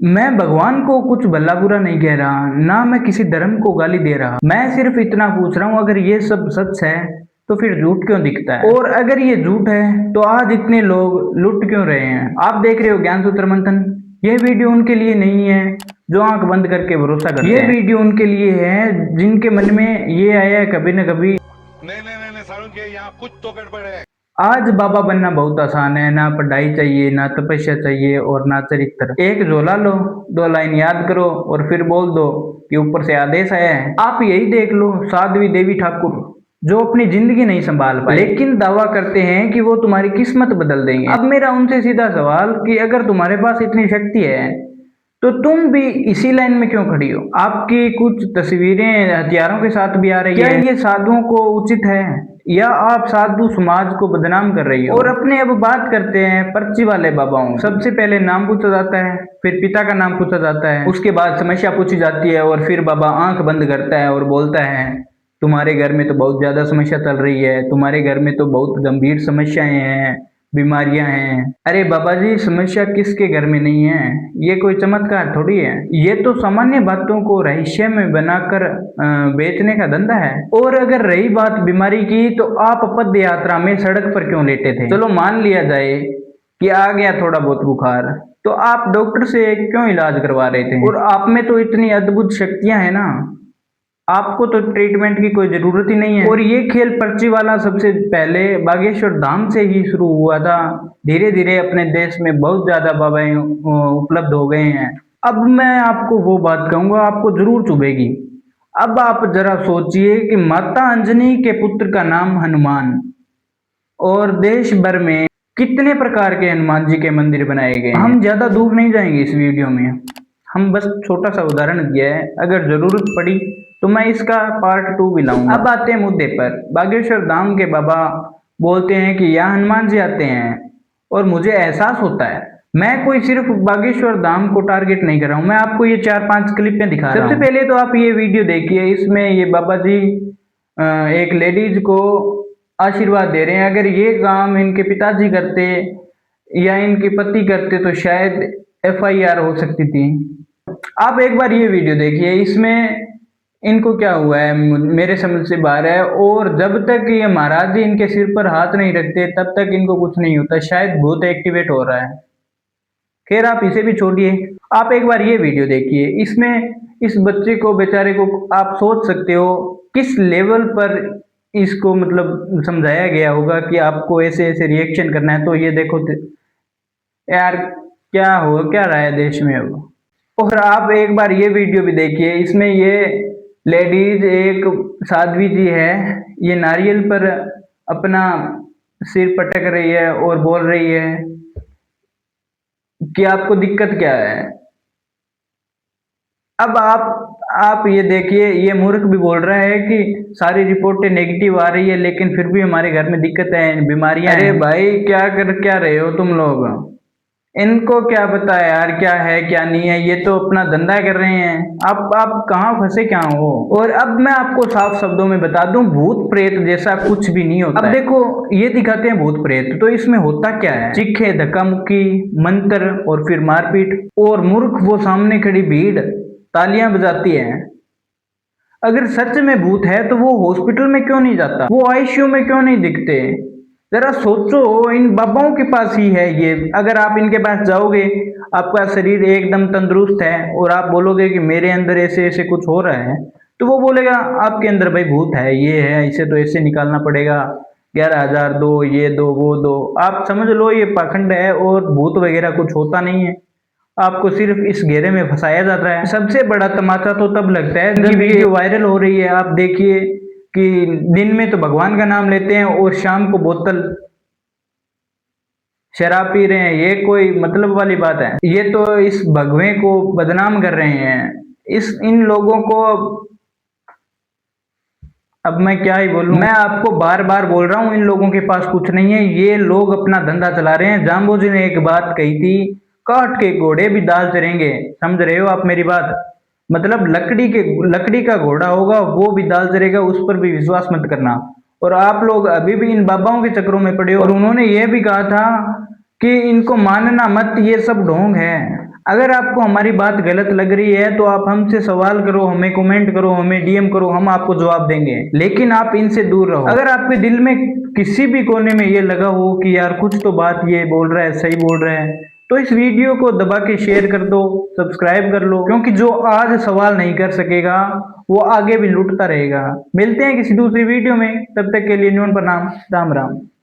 मैं भगवान को कुछ भला बुरा नहीं कह रहा, ना मैं किसी धर्म को गाली दे रहा। मैं सिर्फ इतना पूछ रहा हूँ, अगर ये सब सच है तो फिर झूठ क्यों दिखता है? और अगर ये झूठ है तो आज इतने लोग लुट क्यों रहे हैं? आप देख रहे हो ज्ञान सूत्र मंथन। ये वीडियो उनके लिए नहीं है जो आंख बंद करके भरोसा करते हैं। ये वीडियो उनके लिए है जिनके मन में ये आया है कभी न कभी, नहीं नहीं नहीं नहीं सारुण के यहाँ कुछ तो गड़बड़ है। आज बाबा बनना बहुत आसान है, ना पढ़ाई चाहिए, ना तपस्या चाहिए और ना चरित्र। एक झोला लो, दो लाइन याद करो और फिर बोल दो कि ऊपर से आदेश आया है। आप यही देख लो, साध्वी देवी ठाकुर जो अपनी जिंदगी नहीं संभाल पाए लेकिन दावा करते हैं कि वो तुम्हारी किस्मत बदल देंगे। अब मेरा उनसे सीधा सवाल कि अगर तुम्हारे पास इतनी शक्ति है तो तुम भी इसी लाइन में क्यों खड़ी हो? आपकी कुछ तस्वीरें हथियारों के साथ भी आ रही है। क्या ये साधुओं को उचित है या आप साधु समाज को बदनाम कर रही हो? और अपने अब बात करते हैं पर्ची वाले बाबाओं। सबसे पहले नाम पूछा जाता है, फिर पिता का नाम पूछा जाता है, उसके बाद समस्या पूछी जाती है और फिर बाबा आंख बंद करता है और बोलता है तुम्हारे घर में तो बहुत ज्यादा समस्या चल रही है, तुम्हारे घर में तो बहुत गंभीर समस्याएं हैं, बीमारियां हैं। अरे बाबा जी, समस्या किसके घर में नहीं है? ये कोई चमत्कार थोड़ी है। ये तो सामान्य बातों को रहस्य में बनाकर बेचने का धंधा है। और अगर रही बात बीमारी की, तो आप पद यात्रा में सड़क पर क्यों लेटे थे? चलो मान लिया जाए कि आ गया थोड़ा बहुत बुखार, तो आप डॉक्टर से क्यों इलाज करवा रहे थे? और आप में तो इतनी अद्भुत शक्तियां हैं ना, आपको तो ट्रीटमेंट की कोई जरूरत ही नहीं है। और ये खेल पर्ची वाला सबसे पहले बागेश्वर धाम से ही शुरू हुआ था। धीरे धीरे अपने देश में बहुत ज्यादा बाबाएं उपलब्ध हो गए हैं। अब मैं आपको वो बात कहूंगा, आपको जरूर चुभेगी। अब आप जरा सोचिए कि माता अंजनी के पुत्र का नाम हनुमान, और देश भर में कितने प्रकार के हनुमान जी के मंदिर बनाए गए हैं। हम ज्यादा दूर नहीं जाएंगे इस वीडियो में, हम बस छोटा सा उदाहरण दिया है। अगर जरूरत पड़ी तो मैं इसका पार्ट 2 भी लाऊंगा। अब आते हैं मुद्दे पर। बागेश्वर धाम के बाबा बोलते हैं कि यहाँ हनुमान जी आते हैं और मुझे एहसास होता है। मैं कोई सिर्फ बागेश्वर धाम को टारगेट नहीं कर रहा हूँ, मैं आपको ये 4-5 क्लिपें दिखा रहा हूँ। सबसे पहले तो आप ये वीडियो देखिए, इसमें ये बाबा जी एक लेडीज को आशीर्वाद दे रहे हैं। अगर ये काम इनके पिताजी करते या इनके पति करते तो शायद FIR हो सकती थी। आप एक बार ये वीडियो देखिए, इसमें इनको क्या हुआ है मेरे समझ से बाहर है। और जब तक ये महाराज जी इनके सिर पर हाथ नहीं रखते तब तक इनको कुछ नहीं होता, शायद भूत एक्टिवेट हो रहा है। खैर आप इसे भी छोड़िए, आप एक बार ये वीडियो देखिए। इसमें इस बच्चे को बेचारे को आप सोच सकते हो किस लेवल पर इसको मतलब समझाया गया होगा कि आपको ऐसे ऐसे रिएक्शन करना है। तो ये देखो यार, क्या रहा है देश में अब। और आप एक बार ये वीडियो भी देखिए, इसमें ये लेडीज एक साध्वी जी है, ये नारियल पर अपना सिर पटक रही है और बोल रही है कि आपको दिक्कत क्या है। अब आप ये देखिए, ये मूर्ख भी बोल रहा है कि सारी रिपोर्टें नेगेटिव आ रही है लेकिन फिर भी हमारे घर में दिक्कत है, बीमारियां। अरे भाई, क्या रहे हो तुम लोग? इनको क्या पता है यार क्या है क्या नहीं है, ये तो अपना धंधा कर रहे हैं। आप कहाँ फंसे क्या हो? और अब मैं आपको साफ शब्दों में बता दूं, भूत प्रेत जैसा कुछ भी नहीं होता। अब देखो, ये दिखाते हैं भूत प्रेत, तो इसमें होता क्या है? चीखे, धक्का मुक्की, मंत्र और फिर मारपीट। और मूर्ख वो सामने खड़ी भीड़ तालियां बजाती है। अगर सच में भूत है तो वो हॉस्पिटल में क्यों नहीं जाता? वो ICU में क्यों नहीं दिखते? जरा सोचो, इन बाबाओं के पास ही है ये। अगर आप इनके पास जाओगे, आपका शरीर एकदम तंदुरुस्त है और आप बोलोगे कि मेरे अंदर ऐसे ऐसे कुछ हो रहा है, तो वो बोलेगा आपके अंदर भाई भूत है, ये है, इसे तो ऐसे निकालना पड़ेगा, 11,000 दो, ये दो वो दो। आप समझ लो ये पाखंड है और भूत वगैरह कुछ होता नहीं है। आपको सिर्फ इस घेरे में फंसाया जाता है। सबसे बड़ा तमाचा तो तब लगता है जब वीडियो वायरल हो रही है। आप देखिए कि दिन में तो भगवान का नाम लेते हैं और शाम को बोतल शराब पी रहे हैं। ये कोई मतलब वाली बात है? ये तो इस भगवे को बदनाम कर रहे हैं। इन लोगों को अब मैं क्या ही बोलूं। मैं आपको बार बार बोल रहा हूं, इन लोगों के पास कुछ नहीं है, ये लोग अपना धंधा चला रहे हैं। जाम्बो जी ने एक बात कही थी, काठ के घोड़े भी दाल चरेंगे। समझ रहे हो आप मेरी बात? मतलब लकड़ी का घोड़ा होगा वो भी दाल चरेगा, उस पर भी विश्वास मत करना। और आप लोग अभी भी इन बाबाओं के चक्रों में पड़े हो। और उन्होंने ये भी कहा था कि इनको मानना मत, ये सब ढोंग है। अगर आपको हमारी बात गलत लग रही है तो आप हमसे सवाल करो, हमें कमेंट करो, हमें डीएम करो, हम आपको जवाब देंगे, लेकिन आप इनसे दूर रहो। अगर आपके दिल में किसी भी कोने में ये लगा हो कि यार कुछ तो बात ये बोल रहा है, सही बोल रहा है, तो इस वीडियो को दबा के शेयर कर दो, सब्सक्राइब कर लो, क्योंकि जो आज सवाल नहीं कर सकेगा वो आगे भी लूटता रहेगा। मिलते हैं किसी दूसरी वीडियो में, तब तक के लिए न्यून प्रणाम, राम राम।